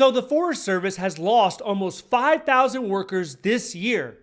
So the Forest Service has lost almost 5,000 workers this year.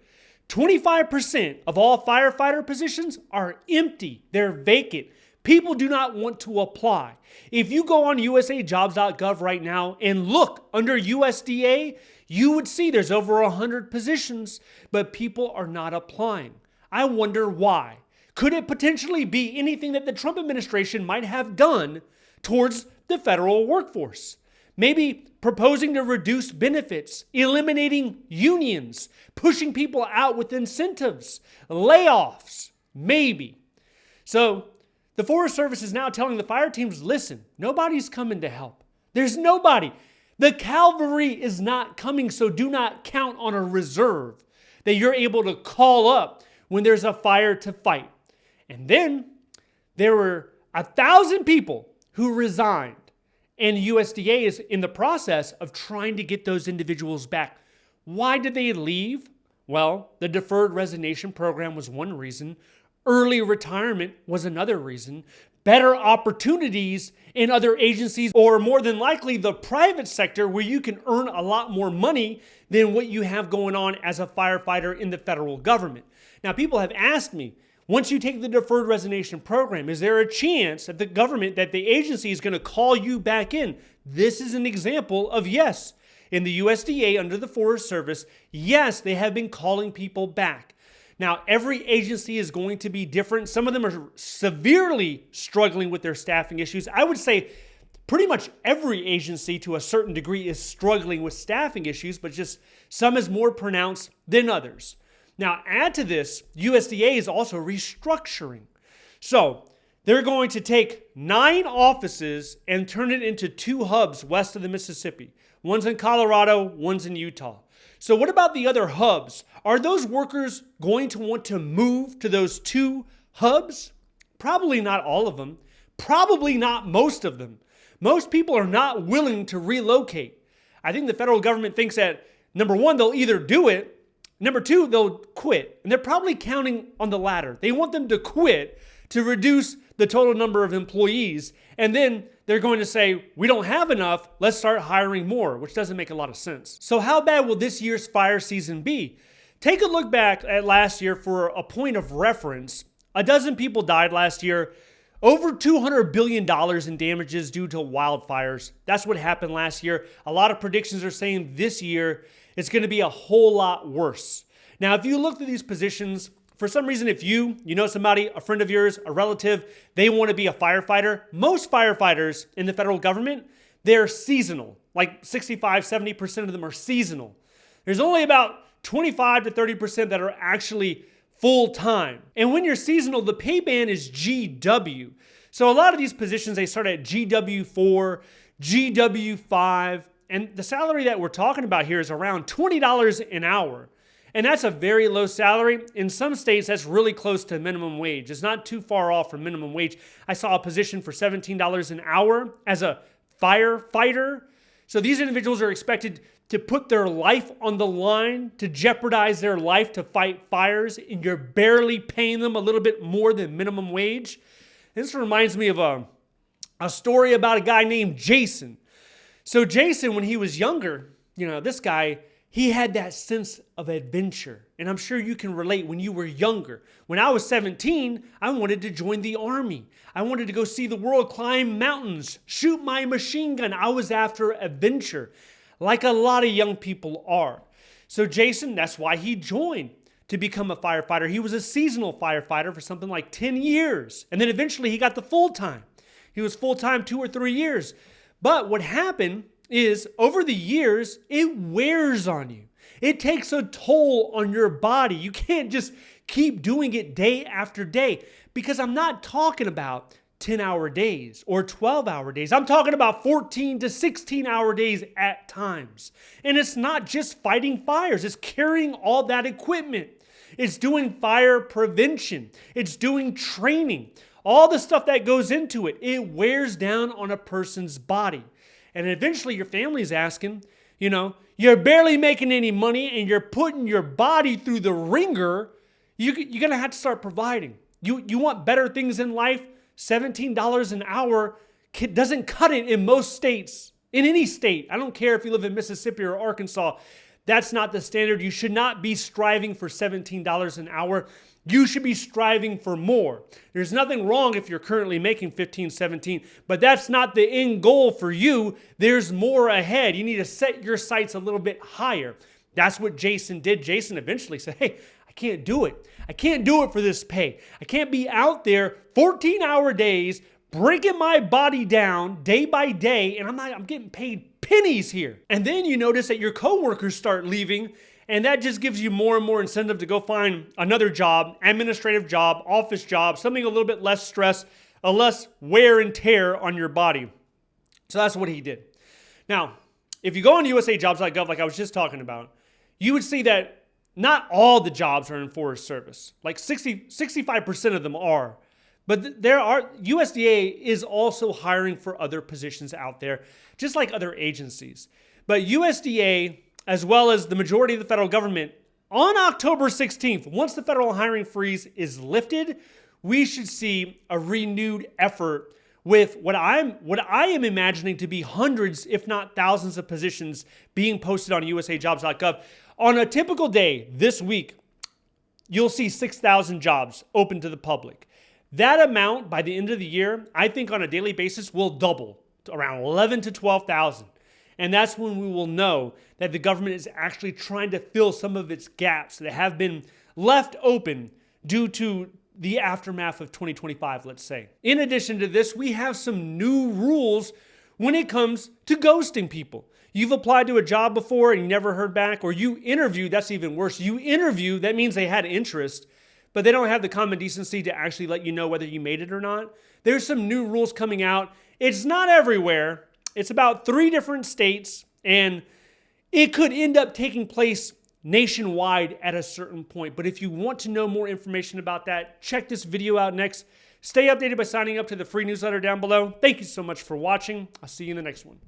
25% of all firefighter positions are empty. They're vacant. People do not want to apply. If you go on usajobs.gov right now and look under USDA, you would see there's over 100 positions, but people are not applying. I wonder why. Could it potentially be anything that the Trump administration might have done towards the federal workforce? Maybe proposing to reduce benefits, eliminating unions, pushing people out with incentives, layoffs, maybe. So the Forest Service is now telling the fire teams, listen, nobody's coming to help. There's nobody. The cavalry is not coming, so do not count on a reserve that you're able to call up when there's a fire to fight. And then there were 1,000 people who resigned, and USDA is in the process of trying to get those individuals back. Why did they leave? Well, the deferred resignation program was one reason. Early retirement was another reason. Better opportunities in other agencies, or more than likely the private sector, where you can earn a lot more money than what you have going on as a firefighter in the federal government. Now, people have asked me, once you take the deferred resignation program, is there a chance that the government, that the agency is going to call you back in? This is an example of yes. In the USDA, under the Forest Service, yes, they have been calling people back. Now, every agency is going to be different. Some of them are severely struggling with their staffing issues. I would say pretty much every agency to a certain degree is struggling with staffing issues, but just some is more pronounced than others. Now, add to this, USDA is also restructuring. So they're going to take 9 offices and turn it into 2 hubs west of the Mississippi. One's in Colorado, one's in Utah. So what about the other hubs? Are those workers going to want to move to those 2 hubs? Probably not all of them. Probably not most of them. Most people are not willing to relocate. I think the federal government thinks that, number one, they'll either do it, number 2, they'll quit. And they're probably counting on the latter. They want them to quit to reduce the total number of employees. And then they're going to say, we don't have enough, let's start hiring more, which doesn't make a lot of sense. So how bad will this year's fire season be? Take a look back at last year for a point of reference. 12 people died last year. Over $200 billion in damages due to wildfires. That's what happened last year. A lot of predictions are saying this year it's going to be a whole lot worse. Now, if you look at these positions, for some reason, if you know somebody, a friend of yours, a relative, they want to be a firefighter, most firefighters in the federal government, they're seasonal. Like 65, 70% of them are seasonal. There's only about 25 to 30% that are actually full-time. And when you're seasonal, the pay band is GW. So a lot of these positions, they start at GW4, GW5, and the salary that we're talking about here is around $20 an hour. And that's a very low salary. In some states, that's really close to minimum wage. It's not too far off from minimum wage. I saw a position for $17 an hour as a firefighter. So these individuals are expected to put their life on the line, to jeopardize their life to fight fires, and you're barely paying them a little bit more than minimum wage. This reminds me of a story about a guy named Jason. So Jason, when he was younger, this guy, he had that sense of adventure. And I'm sure you can relate when you were younger. When I was 17, I wanted to join the army. I wanted to go see the world, climb mountains, shoot my machine gun. I was after adventure, like a lot of young people are. So Jason, that's why he joined to become a firefighter. He was a seasonal firefighter for something like 10 years. And then eventually he got the full-time. He was full-time 2 or 3 years. But what happened is over the years, it wears on you. It takes a toll on your body. You can't just keep doing it day after day, because I'm not talking about 10-hour days or 12-hour days. I'm talking about 14 to 16-hour days at times. And it's not just fighting fires. It's carrying all that equipment. It's doing fire prevention. It's doing training. All the stuff that goes into it, it wears down on a person's body. And eventually your family's asking, you're barely making any money and you're putting your body through the ringer. You're going to have to start providing. You want better things in life? $17 an hour doesn't cut it in most states In any state, I don't care if you live in Mississippi or Arkansas, that's not the standard. You should not be striving for $17 an hour. You should be striving for more. There's nothing wrong if you're currently making 15, 17, but that's not the end goal for you. There's more ahead. You need to set your sights a little bit higher. That's what Jason did. Jason eventually said, hey, I can't do it. I can't do it for this pay. I can't be out there 14-hour days, breaking my body down day by day, and I'm getting paid pennies here. And then you notice that your coworkers start leaving, and that just gives you more and more incentive to go find another job, administrative job, office job, something a little bit less stress, a less wear and tear on your body. So that's what he did. Now, if you go on usajobs.gov, like I was just talking about, you would see that not all the jobs are in forest service. Like 65% of them are. But USDA is also hiring for other positions out there, just like other agencies. But USDA, as well as the majority of the federal government, on October 16th, once the federal hiring freeze is lifted, we should see a renewed effort with what I am imagining to be hundreds, if not thousands of positions being posted on usajobs.gov. On a typical day this week, you'll see 6,000 jobs open to the public. That amount by the end of the year, I think on a daily basis will double to around 11 to 12,000. And that's when we will know that the government is actually trying to fill some of its gaps that have been left open due to the aftermath of 2025, let's say. In addition to this, we have some new rules when it comes to ghosting people. You've applied to a job before and you never heard back, or you interviewed, that's even worse. You interview, that means they had interest, but they don't have the common decency to actually let you know whether you made it or not. There's some new rules coming out. It's not everywhere. It's about 3 different states, and it could end up taking place nationwide at a certain point. But if you want to know more information about that, check this video out next. Stay updated by signing up to the free newsletter down below. Thank you so much for watching. I'll see you in the next one.